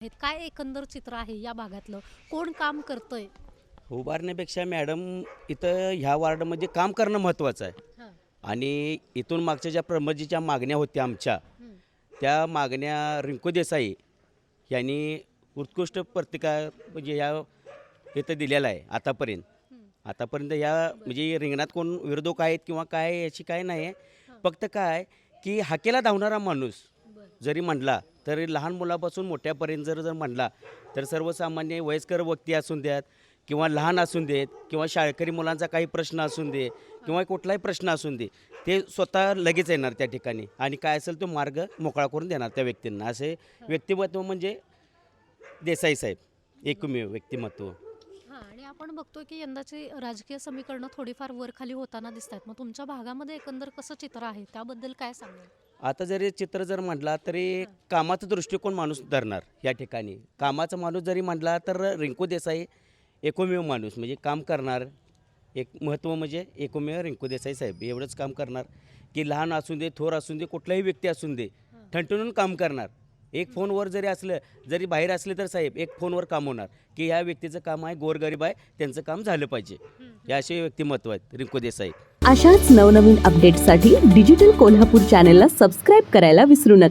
आहेत. काय एकंदर चित्र आहे या भागातलं? कोण काम करतंय? उभारण्यापेक्षा मॅडम इथं ह्या वार्डमध्ये काम करणं महत्त्वाचं आहे. हां. आणि इथून मागच्या ज्या प्रमोदजीच्या मागण्या होत्या आमच्या, हं. त्या मागण्या रिंकू देसाई यांनी उत्कृष्ट प्रतिका म्हणजे ह्या इथं दिलेला आहे आतापर्यंत. हं. आतापर्यंत ह्या म्हणजे रिंगणात कोण विरोधक आहेत किंवा काय याची काय नाही आहे. हां. फक्त काय की हाकेला धावणारा माणूस बरं. जरी म्हणला तरी लहान मुलापासून मोठ्यापर्यंत जर म्हणला तर सर्वसामान्य वयस्कर व्यक्ती असून द्यात किंवा लहान असून देत किंवा शाळकरी मुलांचा काही प्रश्न असून दे किंवा कुठलाही प्रश्न असून दे, ते स्वतः लगेच येणार त्या ठिकाणी आणि काय असेल तो मार्ग मोकळा करून देणार त्या व्यक्तींना. असे व्यक्तिमत्व म्हणजे देसाई साहेब एकमेव व्यक्तिमत्व. हां, आणि आपण बघतोय की यंदाची राजकीय समीकरणं थोडीफार वर-खाली होताना दिसतायत. मग तुमच्या भागामध्ये एकंदर कसं चित्र आहे? त्याबद्दल काय सांगाल? आता जरी चित्र जर म्हटला तरी कामाचा दृष्टिकोन माणूस धरणार या ठिकाणी. कामाचा माणूस जरी म्हटला तर रिंकू देसाई एकमेव माणूस म्हणजे काम करणार. एक महत्त्व म्हणजे एकमेव रिंकू देसाई साहेब एवढंच काम करणार की लहान असून दे, थोर असून दे, कुठलाही व्यक्ती असून दे, ठणठणून काम करणार. एक फोनवर जरी असलं, जरी बाहेर असले तर साहेब एक फोनवर काम होणार की ह्या व्यक्तीचं काम आहे, गोरगरीब आहे, त्यांचं काम झालं पाहिजे. हे असे व्यक्तिमत्व आहेत रिंकू देसाई. अशाच नवनवीन अपडेट्ससाठी डिजिटल कोल्हापूर चॅनेलला सबस्क्राईब करायला विसरू नका.